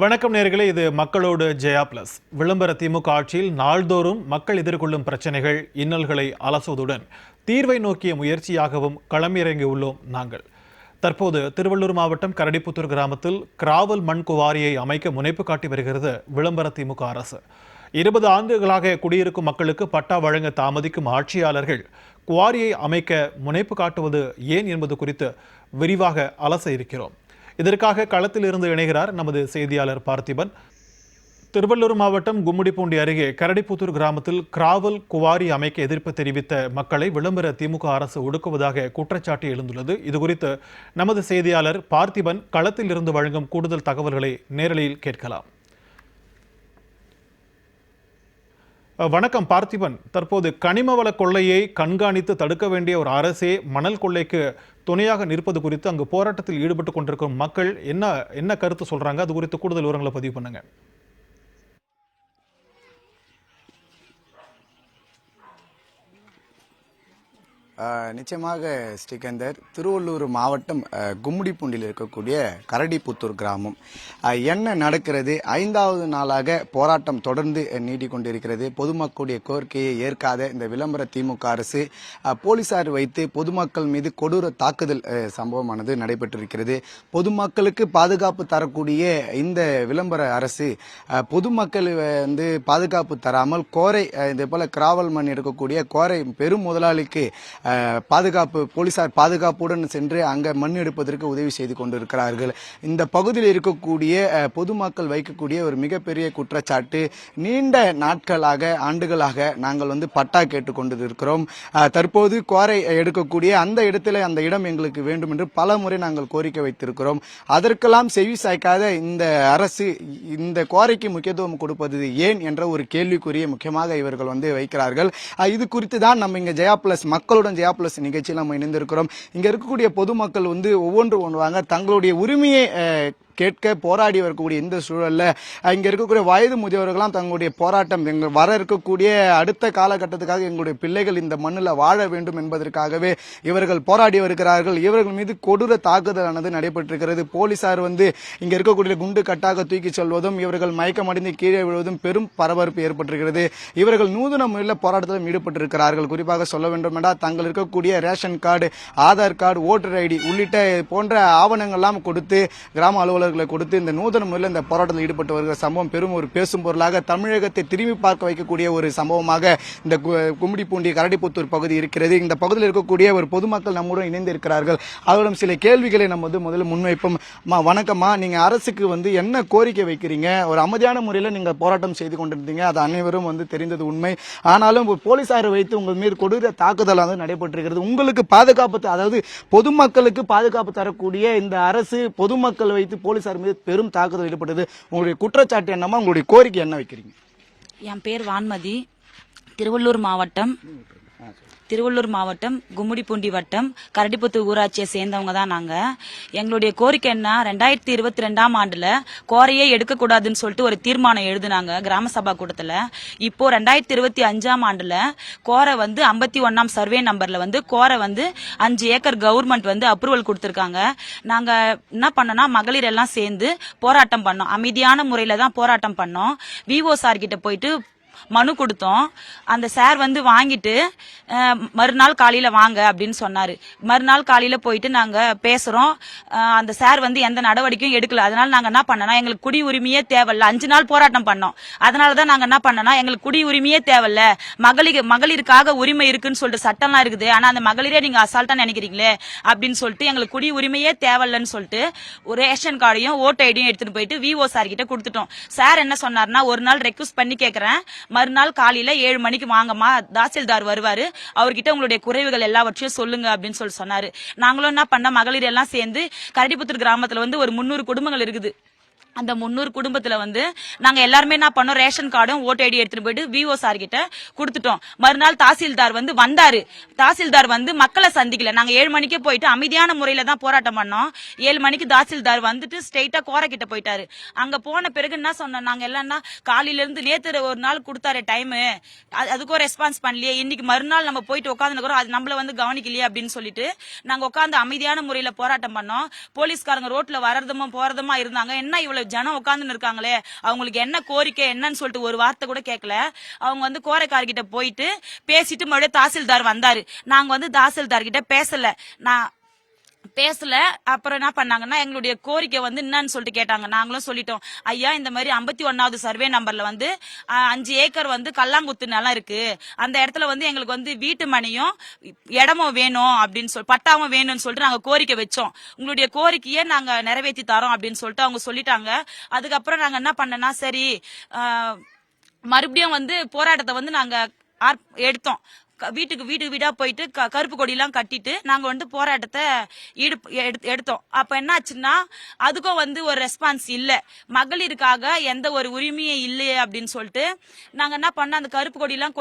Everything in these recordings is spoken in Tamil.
வணக்கம் நேயர்களே, இது மக்களோடு ஜெயா பிளஸ். விளம்பர திமுக ஆட்சியில் நாள்தோறும் மக்கள் எதிர்கொள்ளும் பிரச்சனைகள், இன்னல்களை அலசுவதுடன் தீர்வை நோக்கிய முயற்சியாகவும் களமிறங்கியுள்ளோம் நாங்கள். தற்போது திருவள்ளூர் மாவட்டம் கரடிப்புத்தூர் கிராமத்தில் கிராவல் மண் குவாரியை அமைக்க முனைப்பு காட்டி வருகிறது விளம்பர திமுக அரசு. 20 ஆண்டுகளாக குடியிருக்கும் மக்களுக்கு பட்டா வழங்க தாமதிக்கும் ஆட்சியாளர்கள் குவாரியை அமைக்க முனைப்பு காட்டுவது ஏன் என்பது குறித்து விரிவாக அலச இருக்கிறோம். இதற்காக களத்தில் இருந்து இணைகிறார் நமது செய்தியாளர் பார்த்திபன். திருவள்ளூர் மாவட்டம் கும்மிடிப்பூண்டி அருகே கரடிப்புத்தூர் கிராமத்தில் கிராவல் குவாரி அமைக்க எதிர்ப்பு தெரிவித்த மக்களை விளம்பர திமுக அரசு ஒடுக்குவதாக குற்றச்சாட்டு எழுந்துள்ளது. இதுகுறித்து நமது செய்தியாளர் பார்த்திபன் களத்தில் இருந்து வழங்கும் கூடுதல் தகவல்களை நேரலையில் கேட்கலாம். வணக்கம் பார்த்திபன். தற்போது கனிமவள கொள்ளையை கண்காணித்து தடுக்க வேண்டிய ஒரு அரசே மணல் கொள்ளைக்கு துணையாக நிற்பது குறித்து அங்கு போராட்டத்தில் ஈடுபட்டு கொண்டிருக்கும் மக்கள் என்ன கருத்து சொல்றாங்க? அது குறித்து கூடுதல் விவரங்களை பதிவு பண்ணுங்க. நிச்சயமாக ஸ்ரீகந்தர், திருவள்ளூர் மாவட்டம் கும்மிடிப்பூண்டியில் இருக்கக்கூடிய கரடிப்புத்தூர் கிராமம். என்ன நடக்கிறது? 5வது நாளாக போராட்டம் தொடர்ந்து நீட்டிக்கொண்டிருக்கிறது. பொதுமக்களுடைய கோரிக்கையை ஏற்காத இந்த விளம்பர திமுக அரசு போலீசார் வைத்து பொதுமக்கள் மீது கொடூர தாக்குதல் சம்பவமானது நடைபெற்றிருக்கிறது. பொதுமக்களுக்கு பாதுகாப்பு தரக்கூடிய இந்த விளம்பர அரசு பொதுமக்கள் பாதுகாப்பு தராமல் கோரை, இதே போல கிராவல் மண் எடுக்கக்கூடிய கோரை பெரும் முதலாளிக்கு பாதுகாப்பு, போலீசார் பாதுகாப்புடன் சென்று அங்க மண் எடுப்பதற்கு உதவி செய்து கொண்டிருக்கிறார்கள். இந்த பகுதியில் இருக்கக்கூடிய பொதுமக்கள் வைக்கக்கூடிய ஒரு மிகப்பெரிய குற்றச்சாட்டு, நீண்ட நாட்களாக, ஆண்டுகளாக நாங்கள் பட்டா கேட்டுக் கொண்டிருக்கிறோம். தற்போது கோரை எடுக்கக்கூடிய அந்த இடத்துல அந்த இடம் எங்களுக்கு வேண்டும் என்று பல முறை நாங்கள் கோரிக்கை வைத்திருக்கிறோம். அதற்கெல்லாம் செவி சாய்க்காத இந்த அரசு இந்த கோரைக்கு முக்கியத்துவம் கொடுப்பது ஏன் என்ற ஒரு கேள்விக்குறியை முக்கியமாக இவர்கள் வைக்கிறார்கள். இது குறித்து தான் நம்ம இங்க ஜெயா பிளஸ் மக்களுடன் ஜெயா பிளஸ் நிகழ்ச்சியில் நம்ம இணைந்திருக்கிறோம். இங்க இருக்கக்கூடிய பொதுமக்கள் ஒவ்வொன்று ஒன்றுவாங்க தங்களுடைய உரிமையை கேட்க போராடி வரக்கூடிய இந்த சூழல்ல இங்க இருக்கக்கூடிய வயது முதியவர்களாம் தங்களுடைய போராட்டம், எங்கள் வர இருக்கக்கூடிய அடுத்த காலகட்டத்துக்காக எங்களுடைய பிள்ளைகள் இந்த மண்ணில் வாழ வேண்டும் என்பதற்காகவே இவர்கள் போராடி வருகிறார்கள். இவர்கள் மீது கொடூர தாக்குதலானது நடைபெற்றிருக்கிறது. போலீசார் இங்க இருக்கக்கூடிய குண்டு கட்டாக தூக்கி செல்வதும், இவர்கள் மயக்கமடைந்து கீழே விழுவதும் பெரும் பரபரப்பு ஏற்பட்டிருக்கிறது. இவர்கள் நூதன முறையில் போராட்டத்திலும் ஈடுபட்டிருக்கிறார்கள். குறிப்பாக சொல்ல வேண்டும் என்றால் தங்கள் இருக்கக்கூடிய ration card, Aadhaar card, voter ID உள்ளிட்ட போன்ற ஆவணங்கள்லாம் கொடுத்து கிராம அலுவலர் கொடுத்து இந்த நூதன முறையில் இந்த போராட்டத்தில் ஈடுபட்டு வருகிற சம்பவம் பெரும் ஒரு பேசும் பொருளாக தமிழகத்தை திரும்பி பார்க்க வைக்கக்கூடிய ஒரு சம்பவமாக இந்த கும்மிடிப்பூண்டி கரடிப்புத்தூர் பகுதி இருக்கிறது. இந்த பகுதியில் இருக்கக்கூடிய ஒரு பொதுமக்கள் நம்முடன் இணைந்து இருக்கிறார்கள். அவரிடம் சில கேள்விகளை நம்ம முதல்ல முன்வைப்போம். வணக்கம்மா, நீங்க அரசுக்கு என்ன கோரிக்கை வைக்கிறீங்க? ஒரு அமைதியான முறையில் நீங்க போராட்டம் செய்து கொண்டிருந்தீங்க, அது அனைவரும் தெரிந்தது உண்மை. ஆனாலும் போலீசாரை வைத்து உங்கள் மீது கொடூர தாக்குதல் நடைபெற்றிருக்கிறது. உங்களுக்கு பாதுகாப்பு, அதாவது பொதுமக்களுக்கு பாதுகாப்பு தரக்கூடிய இந்த அரசு பொதுமக்கள் வைத்து போலீசார் மீது பெரும் தாக்குதல் ஈடுபட்டது. உங்களுடைய குற்றச்சாட்டு என்னமா? உங்களுடைய கோரிக்கை என்ன வைக்கிறீங்க? என் பேர் வான்மதி. திருவள்ளூர் மாவட்டம் கும்மிடிப்பூண்டி வட்டம் கரடிப்புத்தூர் ஊராட்சியை சேர்ந்தவங்க தான் நாங்க. எங்களுடைய கோரிக்கை என்ன, 2022ஆம் ஆண்டுல கோரையே எடுக்கக்கூடாதுன்னு சொல்லிட்டு ஒரு தீர்மானம் எழுதினாங்க கிராம சபா கூட்டத்துல. இப்போ 2025ஆம் ஆண்டுல கோரை 51ஆம் சர்வே நம்பர்ல கோரை 5 ஏக்கர் கவர்மெண்ட் அப்ரூவல் கொடுத்திருக்காங்க. நாங்க என்ன பண்ணோம்னா மகளிர் எல்லாம் சேர்ந்து போராட்டம் பண்ணோம். அமைதியான முறையில தான் போராட்டம் பண்ணோம். விஓ சார் கிட்ட போயிட்டு மனு கொடுத்தோம். அந்த சார் வாங்கிட்டு மறுநாள் காலையில வாங்க அப்படின்னு சொன்னாரு. மறுநாள் காலையில போயிட்டு நாங்க பேசுறோம். அந்த சார் எந்த நடவடிக்கையும் எடுக்கல. அதனால நாங்க என்ன பண்ணோம்னா எங்களுக்கு குடி உரிமையே தேவையில்ல. 5 நாள் போராட்டம் பண்ணோம். அதனாலதான் நாங்க என்ன பண்ணோம்னா எங்களுக்கு குடி உரிமையே தேவையில்ல, மகளிருக்காக உரிமை இருக்குன்னு சொல்லிட்டு சட்டம்லாம் இருக்குது, ஆனா அந்த மகளிரே நீங்க அசால்ட்டா நினைக்கிறீங்களே அப்படின்னு சொல்லிட்டு எங்களுக்கு குடி உரிமையே தேவையில்லன்னு சொல்லிட்டு ஒரு ரேஷன் கார்டையும் ஓட்டர் ஐடியும் எடுத்துட்டு போயிட்டு விஓ சார் கிட்ட கொடுத்துட்டோம். சார் என்ன சொன்னார்னா, ஒரு நாள் ரெக்வஸ்ட் பண்ணி கேட்கிறேன், மறுநாள் காலையில 7 மணிக்கு வாங்கம்மா, தாசில்தார் வருவாரு, அவர்கிட்ட உங்களுடைய குறைவுகள் எல்லாவற்றையும் சொல்லுங்க அப்படின்னு சொன்னாரு. நாங்களும் என்ன பண்ண, மகளிர் எல்லாம் சேர்ந்து கரடிப்புத்தூர் கிராமத்துல ஒரு 300 குடும்பங்கள் இருக்குது. அந்த 300 குடும்பத்துல நாங்க எல்லாருமே என்ன பண்ணோம், ரேஷன் கார்டும் ஓட்டு ஐடி எடுத்துட்டு போயிட்டு விஓ சார் கிட்ட கொடுத்துட்டோம். மறுநாள் தாசில்தார் வந்தாரு. தாசில்தார் மக்களை சந்திக்கல. நாங்க 7 மணிக்கே போயிட்டு அமைதியான முறையில தான் போராட்டம் பண்ணோம். 7 மணிக்கு தாசில்தார் ஸ்ட்ரெயிட்டா கோரை கிட்ட போயிட்டாரு. அங்க போன பிறகு என்ன சொன்னோம், நாங்க எல்லாம் காலையில இருந்து நேத்து ஒரு நாள் கொடுத்தாரு டைம், அதுக்கும் ரெஸ்பான்ஸ் பண்ணலையே, இன்னைக்கு மறுநாள் நம்ம போயிட்டு உட்காந்துக்கிறோம், அது நம்மள கவனிக்கலையே அப்படின்னு சொல்லிட்டு நாங்க உட்காந்து அமைதியான முறையில போராட்டம் பண்ணோம். போலீஸ்காரங்க ரோட்ல வரதுமா போறதுமா இருந்தாங்க. என்ன இவ்வளவு ஜனம் உட்காந்துன்னு இருக்காங்களே, அவங்களுக்கு என்ன கோரிக்கை என்னன்னு சொல்லிட்டு ஒரு வார்த்தை கூட கேட்கல. அவங்க வந்து கோரைக்கார்கிட்ட போயிட்டு பேசிட்டு மறுபடியும் தாசில்தார் வந்தாரு. நாங்க வந்து தாசில்தார் கிட்ட பேசல. அப்புறம் என்ன பண்ணாங்கன்னா, எங்களுடைய கோரிக்கை வந்து என்னன்னு சொல்லிட்டு கேட்டாங்க. நாங்களும் சொல்லிட்டோம், ஐயா இந்த மாதிரி 51வது சர்வே நம்பர்ல வந்து 5 ஏக்கர் வந்து கல்லாங்குத்து நிலம் இருக்கு, அந்த இடத்துல வந்து எங்களுக்கு வந்து வீட்டு மனையும் இடமும் வேணும் அப்படின்னு சொல்லி, பட்டாவும் வேணும்னு சொல்லிட்டு நாங்க கோரிக்கை வச்சோம். உங்களுடைய கோரிக்கையை நாங்க நிறைவேற்றி தரோம் அப்படின்னு சொல்லிட்டு அவங்க சொல்லிட்டாங்க. அதுக்கப்புறம் நாங்க என்ன பண்ணனா, சரி மறுபடியும் வந்து போராட்டத்தை வந்து நாங்க எடுத்தோம். வீட்டுக்கு வீடா போயிட்டு கருப்பு கொடி எல்லாம் கட்டிட்டு நாங்க வந்து போராட்டத்தை எடுத்தோம். அப்ப என்ன ஆச்சுன்னா, அதுக்கும் வந்து ஒரு ரெஸ்பான்ஸ் இல்ல, மகளிருக்காக எந்த ஒரு உரிமையும் இல்லையே அப்படின்னு சொல்லிட்டு நாங்க என்ன பண்ணோம், அந்த கருப்பு கொடி எல்லாம்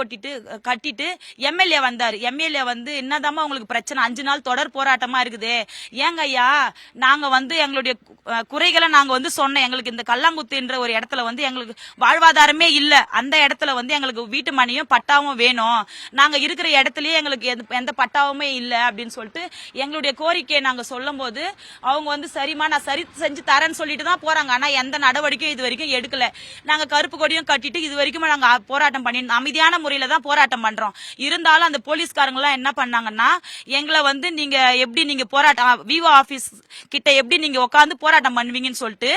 கட்டிட்டு எம்எல்ஏ வந்தாரு. எம்எல்ஏ வந்து என்னதாம்மா உங்களுக்கு பிரச்சனை, 5 நாள் தொடர் போராட்டமா இருக்குது, ஏங்க ஐயா நாங்க வந்து எங்களுடைய குறைகளை நாங்க வந்து சொன்னோம், எங்களுக்கு இந்த கல்லாங்குத்துன்ற ஒரு இடத்துல வந்து எங்களுக்கு வாழ்வாதாரமே இல்ல, அந்த இடத்துல வந்து எங்களுக்கு வீட்டு மனையும் பட்டாவும் வேணும், நாங்க இருக்கிற இடத்துலயே எங்களுக்கு எந்த பட்டாவுமே இல்ல அப்படின்னு சொல்லிட்டு எங்களுடைய கோரிக்கையை நாங்க சொல்லும் போது அவங்க வந்து சரிமா நான் சரி செஞ்சு தரேன்னு சொல்லிட்டு தான் போறாங்க. ஆனா எந்த நடவடிக்கையும் இது வரைக்கும் எடுக்கல. நாங்க கருப்பு கொடியும் கட்டிட்டு இது வரைக்கும் நாங்க போராட்டம் பண்ணி அமைதியான முறையில தான் போராட்டம் பண்றோம். இருந்தாலும் அந்த போலீஸ்காரங்க எல்லாம் என்ன பண்ணாங்கன்னா, எங்களை வந்து நீங்க எப்படி நீங்க போராட்டம் விவோ ஆபீஸ் கிட்ட எப்படி நீங்க உட்காந்து போராட்டம் பண்ணுவீங்கன்னு சொல்லிட்டு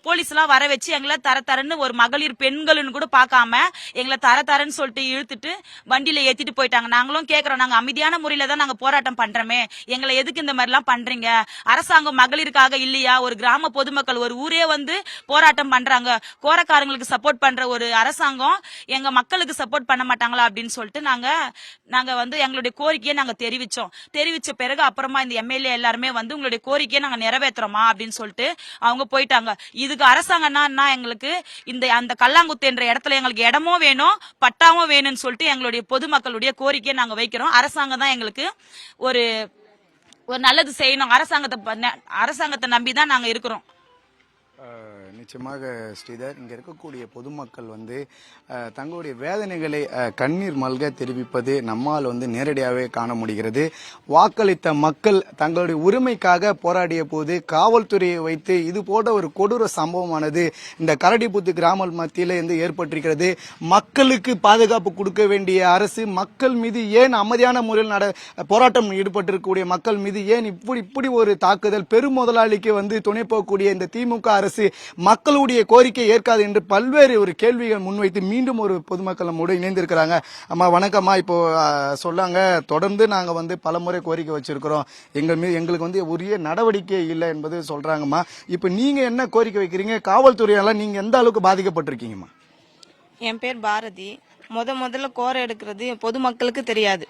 போலீஸ் எல்லாம் வர வச்சு எங்களை தரன்னு ஒரு மகளிர் பெண்கள்னு கூட பார்க்காம எங்களை தரன்னு சொல்லிட்டு இழுத்துட்டு வண்டியில ஏத்திட்டு போயிட்டாங்க. நாங்களும் கேக்குறோம், நாங்க அமைதியான முறையில தான் நாங்க போராட்டம் பண்றோமே, எங்களை எதுக்கு இந்த மாதிரி எல்லாம் பண்றீங்க, அரசாங்கம் மகளிருக்காக இல்லையா, ஒரு கிராம பொதுமக்கள் ஒரு ஊரே வந்து போராட்டம் பண்றாங்க, கோரக்காரங்களுக்கு சப்போர்ட் பண்ற ஒரு அரசாங்கம் எங்க மக்களுக்கு சப்போர்ட் பண்ண மாட்டாங்களா அப்படின்னு சொல்லிட்டு நாங்க வந்து எங்களுடைய கோரிக்கையை நாங்க தெரிவிச்ச பிறகு அப்புறமா இந்த எம்எல்ஏ எல்லாருமே வந்து உங்களுடைய கோரிக்கையை நாங்க நிறைவேற்றுறோமா அப்படின்னு சொல்லிட்டு அவங்க போயிட்டாங்க. இதுக்கு அரசாங்கம்னா எங்களுக்கு அந்த கல்லாங்குத்து என்ற இடத்துல எங்களுக்கு இடமும் வேணும் பட்டாவும் வேணும்னு சொல்லிட்டு எங்களுடைய பொதுமக்களுடைய கோரிக்கையை நாங்க வைக்கிறோம். அரசாங்கம் தான் எங்களுக்கு ஒரு நல்லது செய்யணும், அரசாங்கத்தை நம்பிதான் நாங்க இருக்கிறோம். நிச்சயமாக ஸ்ரீதர், இங்க இருக்கக்கூடிய பொதுமக்கள் வந்து தங்களுடைய வேதனைகளை கண்ணீர் மல்க தெரிவிப்பது நம்மால் வந்து நேரடியாகவே காண முடிகிறது. வாக்களித்த மக்கள் தங்களுடைய உரிமைக்காக போராடிய போது காவல்துறையை வைத்து இது போன்ற ஒரு கொடூர சம்பவமானது இந்த கரடிப்புத்து கிராம மத்தியில இருந்து ஏற்பட்டிருக்கிறது. மக்களுக்கு பாதுகாப்பு கொடுக்க வேண்டிய அரசு மக்கள் மீது ஏன் அமைதியான முறையில் போராட்டம் ஈடுபட்டிருக்கக்கூடிய மக்கள் மீது ஏன் இப்படி ஒரு தாக்குதல், பெரும் முதலாளிக்கு வந்து துணை போகக்கூடிய இந்த திமுக அரசு மக்களுடைய கோரிக்கை ஏற்காது என்று பல்வேறு ஒரு கேள்விகள் முன்வைத்து மீண்டும் ஒரு பொதுமக்கள் நம்மோடு இணைந்திருக்கிறாங்க. அம்மா வணக்கம்மா. இப்போ சொல்லாங்க, தொடர்ந்து நாங்க வந்து பலமுறை கோரிக்கை வச்சிருக்கிறோம், எங்களுக்கு வந்து உரிய நடவடிக்கை இல்லை என்பது சொல்றாங்கம்மா. இப்போ நீங்க என்ன கோரிக்கை வைக்கிறீங்க, காவல்துறையால நீங்க எந்த அளவுக்கு பாதிக்கப்பட்டிருக்கீங்கம்மா? என் பேர் பாரதி. முதல்ல கோரை எடுக்கிறது பொதுமக்களுக்கு தெரியாது.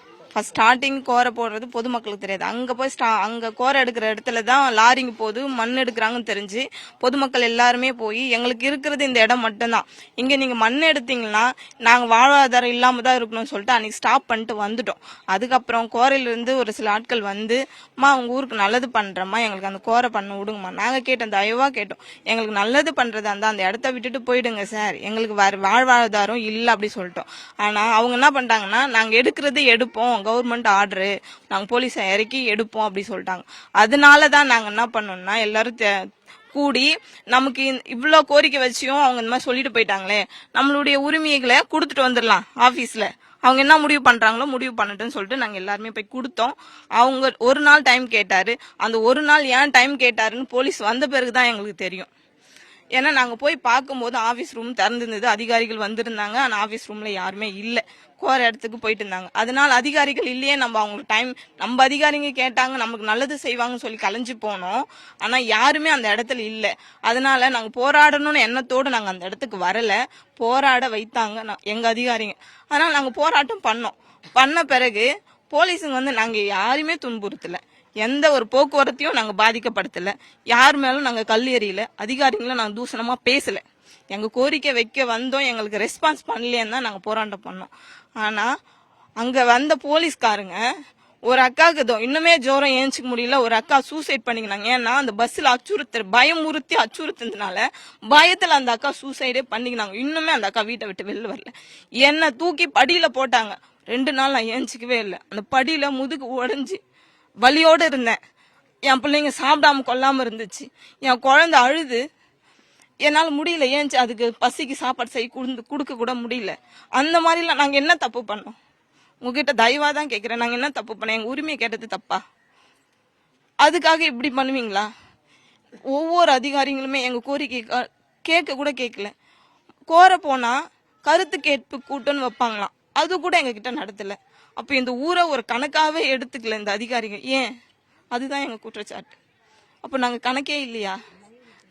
ஸ்டார்டிங் கோரை போடுறது பொதுமக்களுக்கு தெரியாது. அங்க போய் அங்க கோரை எடுக்கிற இடத்துல தான் லாரிங்க போது மண் எடுக்கிறாங்கன்னு தெரிஞ்சு பொதுமக்கள் எல்லாருமே போய் எங்களுக்கு இருக்கிறது இந்த இடம் மட்டும்தான், இங்க நீங்க மண் எடுத்தீங்கன்னா நாங்க வாழ்வாதாரம் இல்லாம தான் இருக்கணும்னு சொல்லிட்டு அன்னைக்கு ஸ்டாப் பண்ணிட்டு வந்துட்டோம். அதுக்கப்புறம் கோரையில இருந்து ஒரு சில ஆட்கள் வந்து, உங்க ஊருக்கு நல்லது பண்றோம்மா, எங்களுக்கு அந்த கோரை பண்ண விடுங்கம்மா. நாங்க கேட்டோம், தயவா கேட்டோம், எங்களுக்கு நல்லது பண்றதா இருந்தா அந்த இடத்த விட்டுட்டு போயிடுங்க சார், எங்களுக்கு வாழ்வாதாரம் இல்ல அப்படி சொல்லிட்டோம். ஆனா அவங்க என்ன பண்றாங்கன்னா, நாங்க எடுக்கிறது எடுப்போம், கவர்மெண்ட் ஆர்டரு, நாங்க போலீஸை இறக்கி எடுப்போம் அப்படி சொல்லிட்டாங்க. அதனாலதான் நாங்க என்ன பண்ணோம்னா எல்லாரும் கூடி நமக்கு இவ்வளோ கோரிக்கை வச்சியும் அவங்க இந்த மாதிரி சொல்லிட்டு போயிட்டாங்களே, நம்மளுடைய உரிமைகளை கொடுத்துட்டு வந்துடலாம் ஆபீஸ்ல, அவங்க என்ன முடிவு பண்றாங்களோ முடிவு பண்ணட்டும்னு சொல்லிட்டு நாங்க எல்லாருமே போய் கொடுத்தோம். அவங்க ஒரு நாள் டைம் கேட்டாரு. அந்த ஒரு நாள் ஏன் டைம் கேட்டாருன்னு போலீஸ் வந்த பிறகுதான் எங்களுக்கு தெரியும். ஏன்னா நாங்க போய் பார்க்கும்போது ஆபீஸ் ரூம் திறந்திருந்தது, அதிகாரிகள் வந்திருந்தாங்க. ஆனா ஆபீஸ் ரூம்ல யாருமே இல்ல, கோர இடத்துக்கு போயிட்டு இருந்தாங்க. அதனால அதிகாரிகள் இல்லையே, நம்ம அவங்களுக்கு டைம், நம்ம அதிகாரிங்க கேட்டாங்க நமக்கு நல்லது செய்வாங்கன்னு சொல்லி கலைஞ்சு போனோம். ஆனா யாருமே அந்த இடத்துல இல்ல. அதனால நாங்க போராடணும்னு எண்ணத்தோடு நாங்க அந்த இடத்துக்கு வரல, போராட வைத்தாங்க எங்க அதிகாரிங்க. அதனால நாங்க போராட்டம் பண்ண பிறகு போலீஸுங்க வந்து நாங்க யாருமே துன்புறுத்தல, எந்த ஒரு போக்குவரத்தையும் நாங்க பாதிக்கப்படுத்தல, யார் மேலும் நாங்க கல் எறியல, அதிகாரிகளை நாங்க தூசணமா பேசல. எங்க கோரிக்கை வைக்க வந்தோம், எங்களுக்கு ரெஸ்பான்ஸ் பண்ணலேன்னு தான் நாங்க போராட்டம் பண்ணோம். ஆனா அங்க வந்த போலீஸ்காரங்க ஒரு அக்காவுக்கு இன்னுமே ஜோரம் ஏஞ்சிக்க முடியல, ஒரு அக்கா சூசைட் பண்ணிக்கினாங்க. ஏன்னா அந்த பஸ்ல பயமுறுத்தி அச்சுறுத்தினால பயத்துல அந்த அக்கா சூசைடே பண்ணிக்கினாங்க. இன்னுமே அந்த அக்கா வீட்டை விட்டு வெளில வரல. என்ன தூக்கி படியில போட்டாங்க. 2 நாள் நான் ஏஞ்சிக்கவே இல்லை. அந்த படியில முதுகு உடைஞ்சு வலியோடு இருந்தேன். என் பிள்ளைங்க சாப்பிடாம கொல்லாம இருந்துச்சு. என் குழந்தை அழுது என்னால முடியல, ஏன் அதுக்கு பசிக்கு சாப்பாடு செய்ய கொடுக்க கூட முடியல. அந்த மாதிரிலாம் நாங்க என்ன தப்பு பண்ணோம்? உங்ககிட்ட தயவா தான் கேட்கிறேன், நாங்க என்ன தப்பு பண்ணோம்? எங்க உரிமையை கேட்டது தப்பா? அதுக்காக இப்படி பண்ணுவீங்களா? ஒவ்வொரு அதிகாரிகளுமே எங்க கோரிக்கை கேட்க கூட கேட்கல. கோர போனா கருத்து கேட்பு கூட்டம்னு வைப்பாங்களாம், அது கூட எங்க கிட்ட நடத்தல. அப்ப இந்த ஊரை ஒரு கணக்காவே எடுத்துக்கல இந்த அதிகாரிகள். ஏன்? அதுதான் எங்க குற்றச்சாட்டு. அப்ப நாங்க கணக்கே இல்லையா?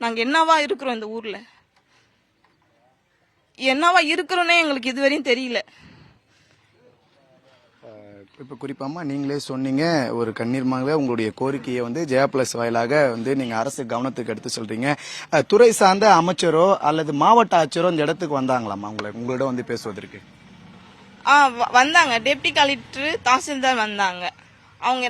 நாங்க என்னவா இருக்கிறோம் இந்த ஊர்ல? என்னவா இருக்கிறோன்னே எங்களுக்கு இதுவரையும் தெரியல. இப்போ குறிப்பாமா நீங்களே சொன்னீங்க, ஒரு கண்ணீர்மாக உங்களுடைய கோரிக்கையை வந்து ஜெயா பிளஸ் வாயிலாக வந்து நீங்க அரசு கவனத்துக்கு எடுத்து சொல்றீங்க. துறை சார்ந்த அமைச்சரோ அல்லது மாவட்ட ஆட்சியரோ இந்த இடத்துக்கு வந்தாங்களாமா உங்களிடம் வந்து பேசுவதற்கு? வந்தாங்க. டெப்டி கலெக்டர், தாசில்தார் வந்தாங்க.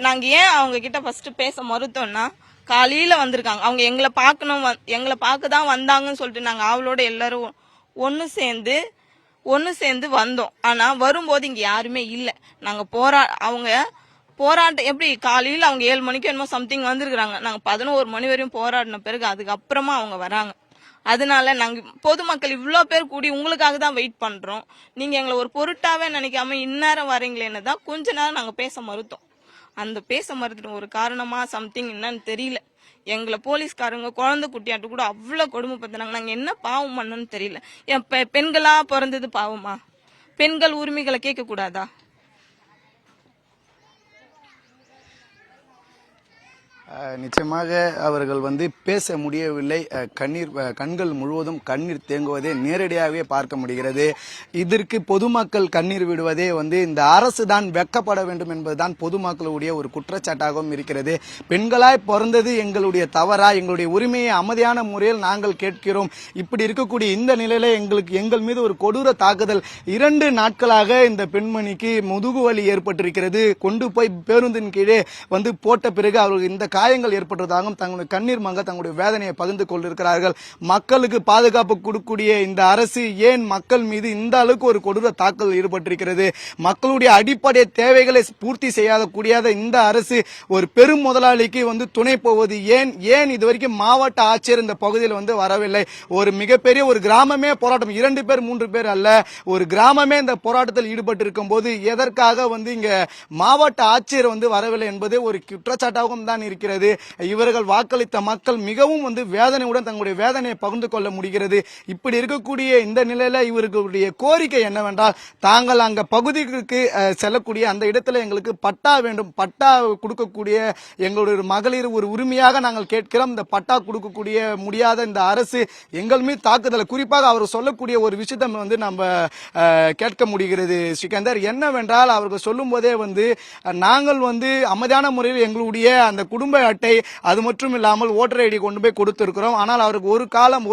நாங்க ஏன் அவங்க கிட்ட ஃபர்ஸ்ட் பேச மறுத்தோம்னா, காலையில வந்திருக்காங்க. அவங்க எங்களை பார்க்க தான் வந்தாங்கன்னு சொல்லிட்டு நாங்க அவளோட எல்லாரும் ஒன்னு சேர்ந்து வந்தோம். ஆனா வரும்போது இங்க யாருமே இல்ல. நாங்க அவங்க போராட்டம் எப்படி காலையில அவங்க 7 மணிக்கு என்னமோ சம்திங் வந்திருக்காங்க. நாங்க 11 மணி வரையும் போராடின பிறகு அதுக்கப்புறமா அவங்க வராங்க. அதனால நாங்க பொதுமக்கள் இவ்ளோ பேர் கூடி உங்களுக்காக தான் வெயிட் பண்றோம், நீங்க எங்களை ஒரு பொருட்டாவே நினைக்காம இந்நேரம் வரீங்களேன்னு தான் கொஞ்ச நேரம் நாங்க பேச மறுத்தோம். அந்த பேச மறுத்துட்டு ஒரு காரணமா சம்திங் என்னன்னு தெரியல. எங்களை போலீஸ்காரங்க குழந்தை குட்டியாட்டு கூட அவ்வளவு கொடுமைப்படுத்துனாங்க. நாங்க என்ன பாவம் பண்ணோம்னு தெரியல. என் பெண்களா பிறந்தது பாவமா? பெண்கள் உரிமைகளை கேட்க கூடாதா? நிச்சயமாக அவர்கள் வந்து பேச முடியவில்லை. கண்கள் முழுவதும் கண்ணீர் தேங்குவதை நேரடியாகவே பார்க்க முடிகிறது. இதற்கு பொதுமக்கள் கண்ணீர் விடுவதே வந்து இந்த அரசு தான் வெட்கப்பட வேண்டும் என்பதுதான் பொதுமக்களுடைய ஒரு குற்றச்சாட்டாகவும் இருக்கிறது. பெண்களாய் பிறந்தது எங்களுடைய தவறா? எங்களுடைய உரிமையை அமைதியான முறையில் நாங்கள் கேட்கிறோம். இப்படி இருக்கக்கூடிய இந்த நிலையில எங்கள் மீது ஒரு கொடூர தாக்குதல் 2 நாட்களாக இந்த பெண்மணிக்கு முதுகு வலி ஏற்பட்டிருக்கிறது. கொண்டு போய் பேருந்தின் கீழே வந்து போட்ட பிறகு அவர்கள் இந்த காயங்கள் ஏற்பட்டதாகவும் தங்களுடைய கண்ணீர் மங்க தங்களுடைய வேதனையை பகிர்ந்து கொண்டிருக்கிறார்கள். மக்களுக்கு பாதுகாப்பு கொடுக்கக்கூடிய இந்த அரசு ஏன் மக்கள் மீது இந்த அளவுக்கு ஒரு கொடூர தாக்குதல் ஈடுபட்டிருக்கிறது? மக்களுடைய அடிப்படை தேவைகளை பூர்த்தி செய்யாத கூடியாத இந்த அரசு ஒரு பெரும் முதலாளிக்கு வந்து துணை போவது ஏன் இதுவரைக்கும் மாவட்ட ஆட்சியர் இந்த பகுதியில் வந்து வரவில்லை? ஒரு மிகப்பெரிய ஒரு கிராமமே போராட்டம், 2 பேர் 3 பேர் அல்ல, ஒரு கிராமமே இந்த போராட்டத்தில் ஈடுபட்டு இருக்கும் போது எதற்காக வந்து இங்க மாவட்ட ஆட்சியர் வந்து வரவில்லை என்பது ஒரு குற்றச்சாட்டாகவும் தான் இருக்கிறது. இவர்கள் வாக்களித்த மக்கள் மிகவும் வந்து வேதனையுடன் தங்களுடைய வேதனையை பகிர்ந்து கொள்ள முடிகிறது. இப்படி இருக்கக்கூடிய இந்த நிலையில இவர்களுடைய கோரிக்கை என்னவென்றால், தாங்கள் அங்க பகுதிக்கு செல்லக்கூடிய அந்த இடத்துல எங்களுக்கு பட்டா வேண்டும், பட்டா கொடுக்கக்கூடிய எங்களுடைய மகளிர் ஒரு உரிமையாக நாங்கள் கேட்கிறோம். இந்த பட்டா கொடுக்கக்கூடிய முடியாத இந்த அரசு எங்கள் மீது தாக்குதல், குறிப்பாக அவர் சொல்லக்கூடிய ஒரு விஷயத்தை வந்து நம்ம கேட்க முடிகிறது ஸ்ரீகந்தர். என்னவென்றால் அவர்கள் சொல்லும் போதே வந்து நாங்கள் வந்து அமைதியான முறையில் எங்களுடைய அந்த குடும்ப அட்டை அது மட்டும் இல்லாமல் ஓட்டர் ஐடி கொண்டு போய் கொடுத்திருக்கிறோம். ஆனால் அவருக்கு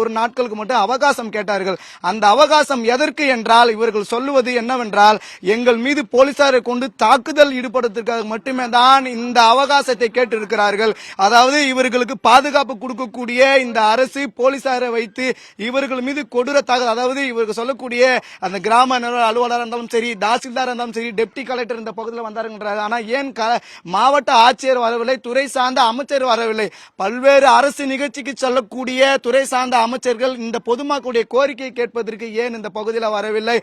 ஒரு நாட்களுக்கு மட்டும் அவகாசம் கேட்டார்கள். அந்த அவகாசம் எதற்கு என்றால், இவர்கள் சொல்லுவது என்னவென்றால், எங்கள் மீது போலீசாரை கொண்டு தாக்குதல் ஈடுபடுவதற்காக மட்டுமே தான் இந்த அவகாசத்தை கேட்டிருக்கிறார்கள். அதாவது இவர்களுக்கு பாதுகாப்பு கொடுக்கக்கூடிய இந்த அரசு போலீசாரை வைத்து இவர்கள் மீது கொடூர தாக்குதல், அதாவது இவர்கள் சொல்லக்கூடிய அந்த கிராம அலுவலராக இருந்தாலும் சரி, தாசில்தார் இருந்தாலும் சரி, டெப்டி கலெக்டர் இந்த பகுதியில் வந்தார்கள். ஆனால் ஏன் மாவட்ட ஆட்சியர் வரவில்லை, துறை சார்ந்த அமைச்சர் வரவில்லை? பல்வேறு அரசு நிகழ்ச்சிக்கு செல்லக்கூடிய துறை சார்ந்த அமைச்சர்கள் இந்த பொதுமக்களுடைய கோரிக்கையை கேட்பதற்கு ஏன் இந்த பகுதியில் வரவில்லை?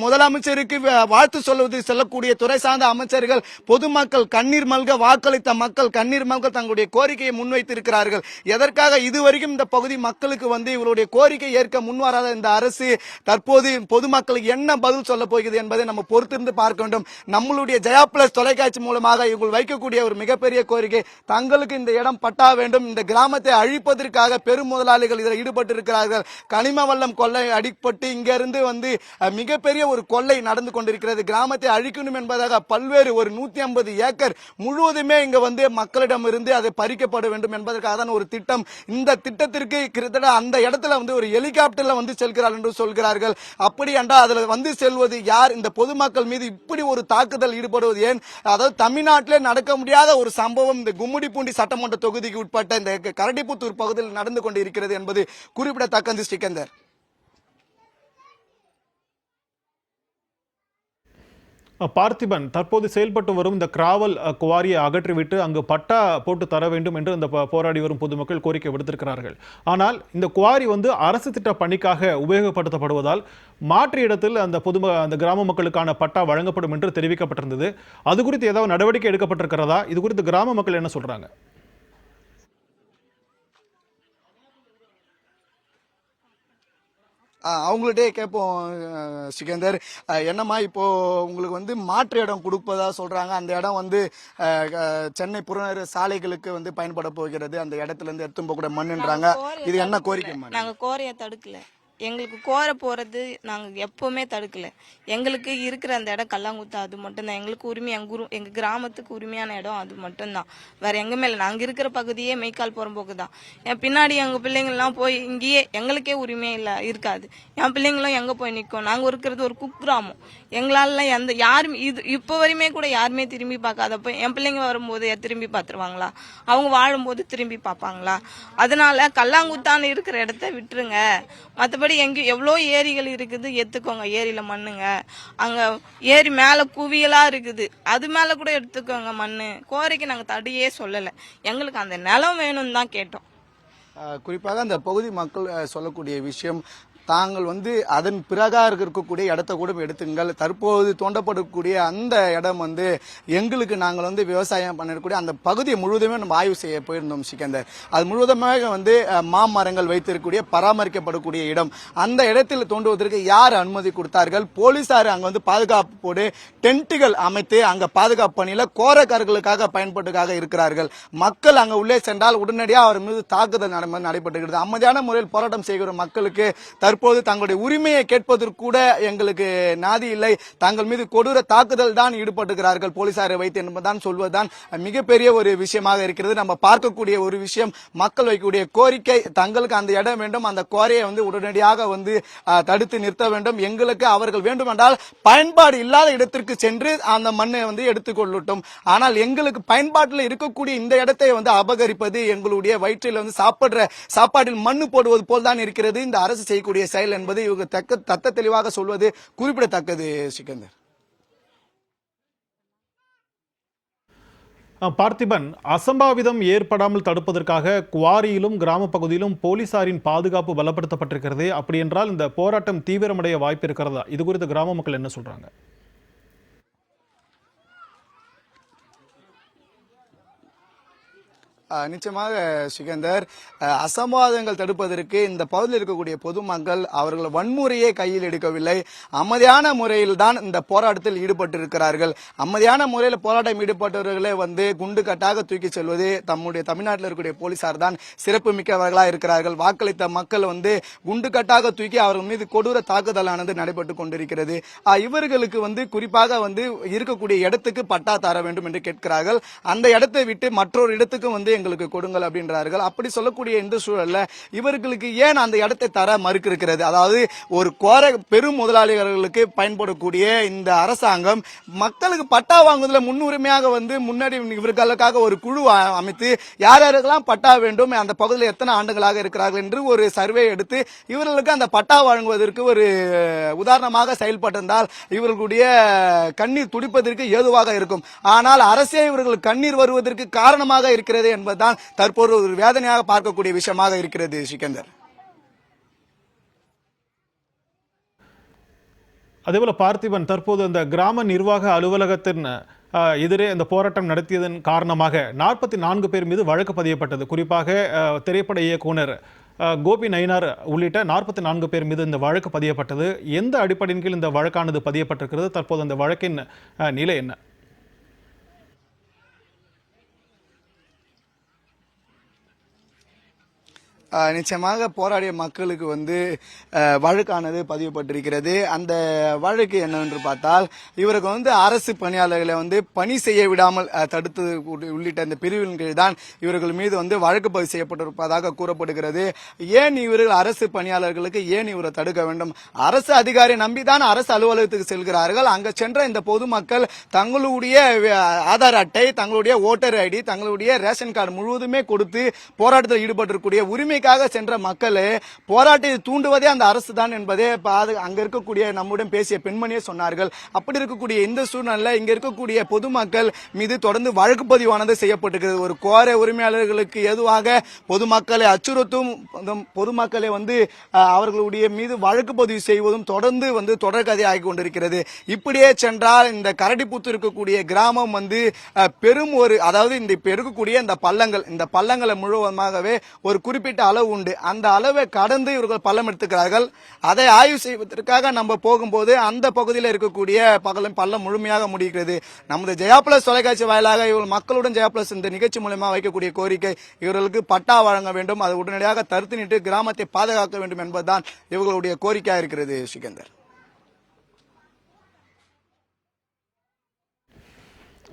முதலமைச்சருக்கு வாழ்த்து சொல்வது செல்லக்கூடிய துறை சார்ந்த அமைச்சர்கள் பொதுமக்கள் கண்ணீர் மல்க வாக்களித்த மக்கள் கண்ணீர் மல்க தங்களுடைய கோரிக்கையை முன்வைத்திருக்கிறார்கள். எதற்காக இதுவரைக்கும் இந்த பகுதி மக்களுக்கு வந்து இவருடைய கோரிக்கை ஏற்க முன்வராத இந்த அரசு தற்போது பொதுமக்களுக்கு என்ன பதில் சொல்ல போகிறது என்பதை நம்ம பொறுத்திருந்து பார்க்க வேண்டும். நம்மளுடைய ஜெயா பிளஸ் தொலைக்காட்சி மூலமாக இவர்கள் வைக்கக்கூடிய ஒரு மிகப்பெரிய கோரிக்கை, தங்களுக்கு இந்த இடம் பட்டா வேண்டும். இந்த கிராமத்தை அழிப்பதற்காக பெரும் முதலாளிகள் இதில் ஈடுபட்டு இருக்கிறார்கள். கனிம வளம் கொள்ளை அடிப்பட்டு இங்கிருந்து வந்து மிகப்பெரிய ஒரு கொள்ளை நடந்து கொண்டிருக்கிறது. கிராமத்தை அழிக்கணும் என்பதாக பல்வேறு ஒரு 150 ஏக்கர் முழுவதுமே இங்க வந்து மக்களிடம் இருந்து அதை பறிக்கப்பட வேண்டும் என்பதற்காக தான் ஒரு திட்டம். இந்த திட்டத்திற்கு கிட்டத்தட்ட அந்த இடத்துல வந்து ஒரு ஹெலிகாப்டர்ல வந்து செல்கிறார்கள் என்று சொல்கிறார்கள். அப்படி என்றால் அதில் வந்து செல்வது யார்? இந்த பொதுமக்கள் மீது இப்படி ஒரு தாக்குதல் ஈடுபடுவது ஏன்? அதாவது தமிழ்நாட்டிலே நடக்க முடியாத ஒரு சம்பவம் இந்த கும்மிடிப்பூண்டி சட்டமன்ற தொகுதிக்கு உட்பட்ட இந்த கரடிப்புத்தூர் பகுதியில் நடந்து கொண்டிருக்கிறது என்பது குறிப்பிடத்தக்கது ஸ்ரீகந்தர். பார்த்திபன், தற்போது செயல்பட்டு வரும் இந்த கிராவல் குவாரியை அகற்றிவிட்டு அங்கு பட்டா போட்டு தர வேண்டும் என்று இந்த போராடி வரும் பொதுமக்கள் கோரிக்கை விடுத்திருக்கிறார்கள். ஆனால் இந்த குவாரி அரசு திட்ட பணிக்காக உபயோகப்படுத்தப்படுவதால் மாற்று இடத்தில் அந்த கிராம மக்களுக்கான பட்டா வழங்கப்படும் என்று தெரிவிக்கப்பட்டிருந்தது. அது குறித்து ஏதாவது நடவடிக்கை எடுக்கப்பட்டிருக்கிறதா? இது குறித்து கிராம மக்கள் என்ன சொல்றாங்க? அவங்கள்ட்டே கேட்போம் சிகந்தர். என்னம்மா இப்போ உங்களுக்கு மாற்று இடம் கொடுப்பதா சொல்றாங்க. அந்த இடம் சென்னை புறநகர் சாலைகளுக்கு பயன்பட போகிறது. அந்த இடத்துல இருந்து எடுத்து போக கூட மண்ணுன்றாங்க. இது என்ன கோரிக்கை? நாங்க கோரையை தடுக்கல, எங்களுக்கு கோர போறது நாங்க எப்பவுமே தடுக்கல. எங்களுக்கு இருக்கிற அந்த இடம் கல்லாங்குத்தா, அது மட்டும்தான் எங்களுக்கு உரிமை. எங்க கிராமத்துக்கு உரிமையான இடம் அது மட்டும்தான், வேற எங்குமே இல்லை. நாங்க இருக்கிற பகுதியே மெய்க்கால் புறம்போக்கு தான். என் பின்னாடி எங்க பிள்ளைங்கள்லாம் போய் இங்கேயே எங்களுக்கே உரிமை இல்லை இருக்காது. என் பிள்ளைங்களும் எங்க போய் நிற்கும்? நாங்க இருக்கிறது ஒரு குக்கிராமம். எங்களால யாருமே இப்போ வரையுமே கூட யாருமே திரும்பி பார்க்காதப்ப என் பிள்ளைங்க வரும்போது திரும்பி பார்த்துருவாங்களா? அவங்க வாழும்போது திரும்பி பார்ப்பாங்களா? அதனால கல்லாங்குத்தான்னு இருக்கிற இடத்த விட்டுருங்க. மற்றபடி எங்கேயும் எவ்வளோ ஏரிகள் இருக்குது, எடுத்துக்கோங்க. ஏரியில மண்ணுங்க, அங்க ஏரி மேல குவியலா இருக்குது, அது மேல கூட எடுத்துக்கோங்க மண்ணு. கோரிக்கை நாங்க தடியே சொல்லலை, எங்களுக்கு அந்த நிலம் வேணும்னு தான் கேட்டோம். குறிப்பாக அந்த பகுதி மக்கள் சொல்லக்கூடிய விஷயம், தாங்கள் அதன் பிரகாரம் இருக்கக்கூடிய இடத்த கூட எடுத்துங்கள். தற்போது தோண்டப்படக்கூடிய அந்த இடம் எங்களுக்கு நாங்கள் விவசாயம் பண்ணக்கூடிய அந்த பகுதியை முழுவதுமே நம்ம ஆய்வு செய்ய போயிருந்தோம் சிக்கந்தர். அது முழுவதுமாக மாமரங்கள் வைத்திருக்கக்கூடிய பராமரிக்கப்படக்கூடிய இடம். அந்த இடத்தில் தோண்டுவதற்கு யார் அனுமதி கொடுத்தார்கள்? போலீசார் அங்க பாதுகாப்பு போடு டென்ட்டுகள் அமைத்து அங்க பாதுகாப்பு பணியில கோரக்காரர்களுக்காக பயன்பட்டுக்காக இருக்கிறார்கள். மக்கள் அங்க உள்ளே சென்றால் உடனடியாக அவர் மீது தாக்குதல் நடைபெற்றுகிறது. அமைதியான முறையில் போராட்டம் செய்கிற மக்களுக்கு தற்போது தங்களுடைய உரிமையை கேட்பதற்கு கூட எங்களுக்கு நாதி இல்லை. தங்கள் மீது கொடூர தாக்குதல் தான் ஈடுபட்டுகிறார்கள் போலீசாரை வைத்து என்பதுதான் சொல்வதுதான் மிகப்பெரிய ஒரு விஷயமாக இருக்கிறது. நம்ம பார்க்கக்கூடிய ஒரு விஷயம், மக்கள் வைக்கக்கூடிய கோரிக்கை, தங்களுக்கு அந்த இடம் வேண்டும், அந்த கோரியை உடனடியாக தடுத்து நிறுத்த வேண்டும். எங்களுக்கு அவர்கள் வேண்டும் என்றால் பயன்பாடு இல்லாத இடத்திற்கு சென்று அந்த மண்ணை எடுத்துக்கொள்ளட்டும். ஆனால் எங்களுக்கு பயன்பாட்டில் இருக்கக்கூடிய இந்த இடத்தை அபகரிப்பது, எங்களுடைய வயிற்றில் சாப்பிடுற சாப்பாட்டில் மண்ணு போடுவது போல் தான் இருக்கிறது இந்த அரசு செய்யக்கூடிய செயல் என்பது இவங்க தத்த தெளிவாக சொல்வது குறிப்பிடத்தக்கது. சிக்கந்தர், பார்த்திபன், அசம்பாவிதம் ஏற்படாமல் தடுப்பதற்காக குவாரியிலும் கிராம பகுதியிலும் போலீசாரின் பாதுகாப்பு பலப்படுத்தப்பட்டிருக்கிறது. அப்படி என்றால் இந்த போராட்டம் தீவிரமடைய வாய்ப்பு இருக்கிறதா? இது குறித்து கிராம மக்கள் என்ன சொல்றாங்க? நிச்சயமாக சிகந்தர், அசம்பாவிதங்கள் தடுப்பதற்கு இந்த பகுதியில் இருக்கக்கூடிய பொதுமக்கள் அவர்கள் வன்முறையை கையில் எடுக்கவில்லை. அமைதியான முறையில் தான் இந்த போராட்டத்தில் ஈடுபட்டிருக்கிறார்கள். அமைதியான முறையில் போராட்டம் ஈடுபட்டவர்களை குண்டு கட்டாக தூக்கி செல்வது தம்முடைய தமிழ்நாட்டில் இருக்கக்கூடிய போலீசார் தான் சிறப்பு மிக்கவர்களாக இருக்கிறார்கள். வாக்களித்த மக்கள் குண்டு கட்டாக தூக்கி அவர்கள் மீது கொடூர தாக்குதலானது நடைபெற்றுக் கொண்டிருக்கிறது. இவர்களுக்கு குறிப்பாக இருக்கக்கூடிய இடத்துக்கு பட்டா தர வேண்டும் என்று கேட்கிறார்கள். அந்த இடத்தை விட்டு மற்றொரு இடத்துக்கு எங்களுக்கு கொடுங்கள் அப்படின்றார்கள். அப்படி சொல்லக்கூடிய இந்த சூழல்ல இவர்களுக்கு ஏன் அந்த இடத்தை தர மறுக்கிறது? அதாவது ஒரு பெரும் முதலாளிகளுக்கு பயன்படக்கூடிய இந்த அரசாங்கம் மக்களுக்கு பட்டா வாங்குவதில் முன்னுரிமையாக முன்னாடி இவர்களுக்காக ஒரு குழு அமைத்து யார் யாருக்கெல்லாம் பட்டா வேண்டும், அந்த பகுதியில் எத்தனை ஆண்டுகளாக இருக்கிறார்கள் என்று ஒரு சர்வே எடுத்து இவர்களுக்கு அந்த பட்டா வழங்குவதற்கு ஒரு உதாரணமாக செயல்பட்டிருந்தால் இவர்களுடைய கண்ணீர் துடிப்பதற்கு ஏதுவாக இருக்கும். ஆனால் அரசே இவர்கள் கண்ணீர் வருவதற்கு காரணமாக இருக்கிறது என்பதுதான் தற்போது ஒரு வேதனையாக பார்க்கக்கூடிய விஷயமாக இருக்கிறது. சிக்கந்தர், அதேபோல பார்த்திபன், தற்போது அந்த கிராம நிர்வாக அலுவலகத்தின் எதிரே இந்த போராட்டம் நடத்தியதன் காரணமாக 44 பேர் மீது வழக்கு பதியப்பட்டது. குறிப்பாக திரைப்பட இயக்குனர் கோபி நயினார் உள்ளிட்ட 44 பேர் மீது இந்த வழக்கு பதியப்பட்டது. எந்த அடிப்படையின் கீழ் இந்த வழக்கானது பதியப்பட்டிருக்கிறது? தற்போது அந்த வழக்கின் நிலை என்ன? நிச்சயமாக போராடிய மக்களுக்கு வழக்கானது பதிவுபட்டிருக்கிறது. அந்த வழக்கு என்னவென்று பார்த்தால், இவருக்கு அரசு பணியாளர்களை பணி செய்ய விடாமல் தடுத்து உள்ளிட்ட இந்த பிரிவின் கீழ் தான் இவர்கள் மீது வழக்கு பதிவு செய்யப்பட்டிருப்பதாக கூறப்படுகிறது. ஏன் இவர்கள் அரசு பணியாளர்களுக்கு ஏன் இவரை தடுக்க வேண்டும்? அரசு அதிகாரி நம்பிதான் அரசு அலுவலகத்துக்கு செல்கிறார்கள். அங்க சென்ற இந்த பொதுமக்கள் தங்களுடைய ஆதார் அட்டை, தங்களுடைய ஓட்டர் ஐடி, தங்களுடைய ரேஷன் கார்டு முழுவதுமே கொடுத்து போராட்டத்தில் ஈடுபட்டிருக்கக்கூடிய உரிமை கோரிக்கைக்காக சென்ற மக்கள் போராட்டத்தை தூண்டுவதே அந்த அரசு தான் என்பதே அங்க இருக்கக்கூடிய நம்முடன் பேசிய பெண்மணியே சொன்னார்கள். அப்படி இருக்கக்கூடிய இந்த சூழ்நிலை இங்க இருக்கக்கூடிய பொதுமக்கள் மீது தொடர்ந்து வழக்கு பதிவானது செய்யப்பட்டிருக்கிறது. ஒரு கோர உரிமையாளர்களுக்கு எதுவாக பொதுமக்களை அச்சுறுத்தும் பொதுமக்களை அவர்களுடைய மீது வழக்கு பதிவு செய்வதும் தொடர்ந்து தொடர்கதை ஆகி கொண்டிருக்கிறது. இப்படியே சென்றால் இந்த கரடிப்புத்தூர் இருக்கக்கூடிய கிராமம் பெரும் அதாவது இப்ப இருக்கக்கூடிய இந்த பள்ளங்களை முழுவதுமாகவே ஒரு குறிப்பிட்ட அளவு உண்டு. அந்த அளவை கடந்து இவர்கள் பள்ளம் எடுத்துக்கிறார்கள். அதை ஆய்வு செய்வதற்காக நம்ம போகும்போது அந்த பகுதியில் இருக்கக்கூடிய பள்ளம் முழுமையாக முடிகிறது. நமது ஜெயா பிளஸ் தொலைக்காட்சி வாயிலாக இவர்கள் மக்களுடன் ஜெயா பிளஸ் இந்த நிகழ்ச்சி மூலமாக வைக்கக்கூடிய கோரிக்கை இவர்களுக்கு பட்டா வழங்க வேண்டும், அதை உடனடியாக தடுத்து நிட்டு கிராமத்தை பாதுகாக்க வேண்டும் என்பதுதான் இவர்களுடைய கோரிக்கையாக இருக்கிறது. சிக்கந்தர்,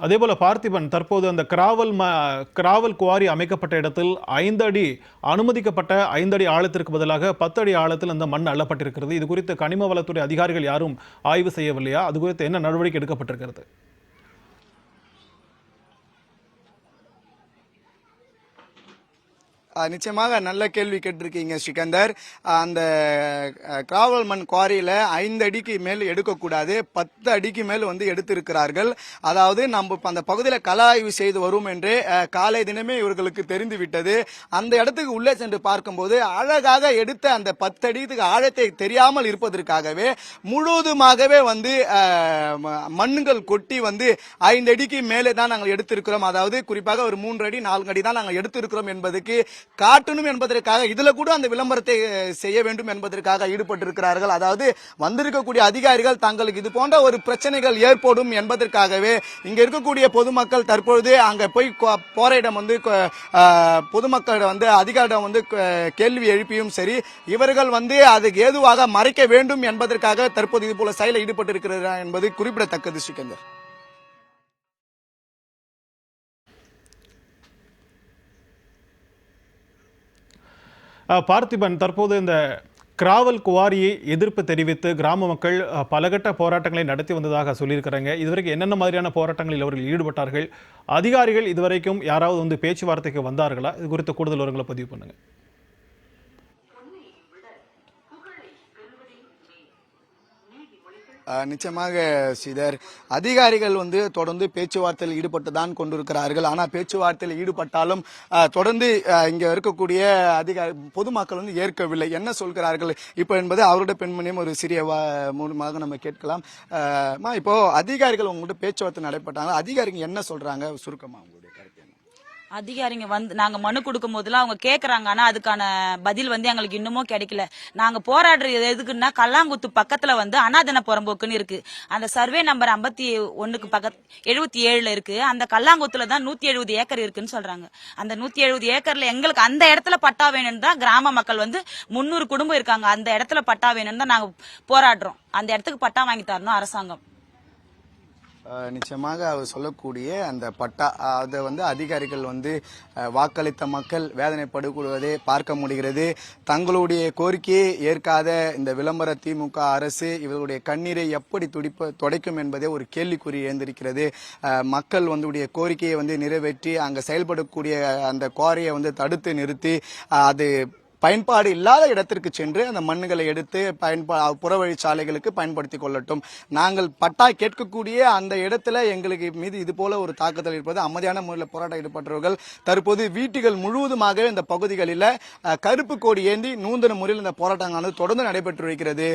அதேபோல பார்த்திபன், தற்போது அந்த கிராவல் குவாரி அமைக்கப்பட்ட இடத்தில் 5 அடி அனுமதிக்கப்பட்ட 5 அடி ஆழத்திற்கு பதிலாக 10 அடி ஆழத்தில் அந்த மண் அள்ளப்பட்டிருக்கிறது. இது குறித்து கனிம வளத்துறை அதிகாரிகள் யாரும் ஆய்வு செய்யவில்லையா? அது குறித்து என்ன நடவடிக்கை எடுக்கப்பட்டிருக்கிறது? நிச்சயமாக நல்ல கேள்வி கேட்டிருக்கீங்க சிக்கந்தர். அந்த கிராவல் மண் குவாரியில 5 அடிக்கு மேல் எடுக்கக்கூடாது, 10 அடிக்கு மேல் எடுத்திருக்கிறார்கள். அதாவது நம்ம அந்த பகுதியில் கள ஆய்வு செய்து வரும் என்று காலை தினமே இவர்களுக்கு தெரிந்து விட்டது. அந்த இடத்துக்கு உள்ளே சென்று பார்க்கும்போது அழகாக எடுத்த அந்த 10 அடிக்கு ஆழத்தை தெரியாமல் இருப்பதற்காகவே முழுவதுமாகவே மண்ணுகள் கொட்டி 5 அடிக்கு மேலே தான் நாங்கள் எடுத்திருக்கிறோம். அதாவது குறிப்பாக ஒரு 3 அடி 4 அடி தான் நாங்கள் எடுத்திருக்கிறோம் என்பதற்கு காட்டணும் என்பதற்காக இதுல கூட அந்த விளம்பரத்தை செய்ய வேண்டும் என்பதற்காக ஈடுபட்டிருக்கிறார்கள். அதாவது வந்திருக்கக்கூடிய அதிகாரிகள் தங்களுக்கு இது போன்ற ஒரு பிரச்சனைகள் ஏற்படும் என்பதற்காகவே இங்க இருக்கக்கூடிய பொதுமக்கள் தற்பொழுது அங்க போய் போராட்டம் பொதுமக்களிடம் அதிகாரிடம் கேள்வி எழுப்பியும் சரி, இவர்கள் அதுக்கு ஏதுவாக மறைக்க வேண்டும் என்பதற்காக தற்போது இது போல செயலில் ஈடுபட்டிருக்கிறார் என்பது குறிப்பிடத்தக்கது. சிக்கந்தர், பார்த்திபன், தற்போது இந்த கிராவல் குவாரியை எதிர்ப்பு தெரிவித்து கிராம மக்கள் பலகட்ட போராட்டங்களை நடத்தி வந்ததாக சொல்லியிருக்கிறாங்க. இதுவரைக்கும் என்னென்ன மாதிரியான போராட்டங்களில் அவர்கள் ஈடுபட்டார்கள்? அதிகாரிகள் இதுவரைக்கும் யாராவது பேச்சுவார்த்தைக்கு வந்தார்களா? இது குறித்த கூடுதல் விவரங்களை பதிவு பண்ணுங்க. நிச்சயமாக ஸ்ரீதர், அதிகாரிகள் தொடர்ந்து பேச்சுவார்த்தையில் ஈடுபட்டு தான் கொண்டிருக்கிறார்கள். ஆனால் பேச்சுவார்த்தையில் ஈடுபட்டாலும் தொடர்ந்து இங்க இருக்கக்கூடிய பொதுமக்கள் ஏற்கவில்லை. என்ன சொல்கிறார்கள் இப்போ என்பது அவருடைய பெண்மணியும் ஒரு சிறிய மூலமாக நம்ம கேட்கலாம். இப்போ அதிகாரிகள் உங்கள்கிட்ட பேச்சுவார்த்தை நடைபெற்றாங்க, அதிகாரிகள் என்ன சொல்றாங்க சுருக்கமா உங்களுடைய கருத்து? அதிகாரிங்க நாங்க மனு கொடுக்கும் போதெல்லாம் அவங்க கேக்குறாங்க, ஆனா அதுக்கான பதில் எங்களுக்கு இன்னமும் கிடைக்கல. நாங்க போராடுறது எதுக்குன்னா கல்லாங்குத்து பக்கத்துல அனாதன புறம்போக்குன்னு இருக்கு. அந்த சர்வே நம்பர் 51க்கு பக்கத்து 77 இருக்கு. அந்த கல்லாங்குத்துல தான் 170 ஏக்கர் இருக்குன்னு சொல்றாங்க. அந்த 170 ஏக்கர்ல எங்களுக்கு அந்த இடத்துல பட்டா வேணும்னு தான் கிராம மக்கள் 300 குடும்பம் இருக்காங்க. அந்த இடத்துல பட்டா வேணும்னு தான் நாங்க போராடுறோம். அந்த இடத்துக்கு பட்டா வாங்கி தரணும் அரசாங்கம். நிச்சயமாக அவர் சொல்லக்கூடிய அந்த பட்டா அதை அதிகாரிகள் வாக்களித்த மக்கள் வேதனைப்படுவதை பார்க்க முடிகிறது. தங்களுடைய கோரிக்கையை ஏற்காத இந்த விளம்பர திமுக அரசு இவர்களுடைய கண்ணீரை எப்படி துடைக்கும் என்பதே ஒரு கேள்விக்குறி எழுந்திருக்கிறது. மக்கள் கோரிக்கையை நிறைவேற்றி அங்க செயல்படக்கூடிய அந்த குவாரியை தடுத்து நிறுத்தி அது பயன்பாடு இல்லாத இடத்திற்கு சென்று அந்த மண்ணுகளை எடுத்து புறவழிச்சாலைகளுக்கு பயன்படுத்திக் கொள்ளட்டும். நாங்கள் பட்டா கேட்கக்கூடிய அந்த இடத்துல எங்களுக்கு மீது இது போல ஒரு தாக்குதல் இருப்பது அமைதியான முறையில் போராட்டம் ஈடுபட்டவர்கள் தற்போது வீட்டுகள் முழுவதுமாக இந்த பகுதிகளில் கருப்பு கொடி ஏந்தி நூதன முறையில் இந்த போராட்டங்களானது தொடர்ந்து நடைபெற்று வருகிறது.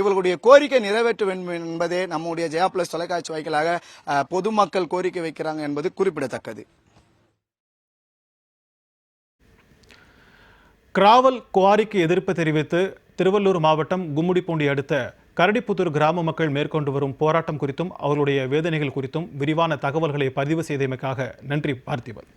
இவர்களுடைய கோரிக்கை நிறைவேற்ற வேண்டும் என்பதே நம்முடைய ஜெயா பிளஸ் தொலைக்காட்சி வாயிலாக பொதுமக்கள் கோரிக்கை வைக்கிறாங்க என்பது குறிப்பிடத்தக்கது. கிராவல் குவாரிக்கு எதிர்ப்பு தெரிவித்து திருவள்ளூர் மாவட்டம் கும்மிடிப்பூண்டி அடுத்த கரடிப்புத்தூர் கிராம மக்கள் மேற்கொண்டு வரும் போராட்டம் குறித்தும் அவர்களுடைய வேதனைகள் குறித்தும் விரிவான தகவல்களை பதிவு செய்தமைக்காக நன்றி பார்த்திபன்.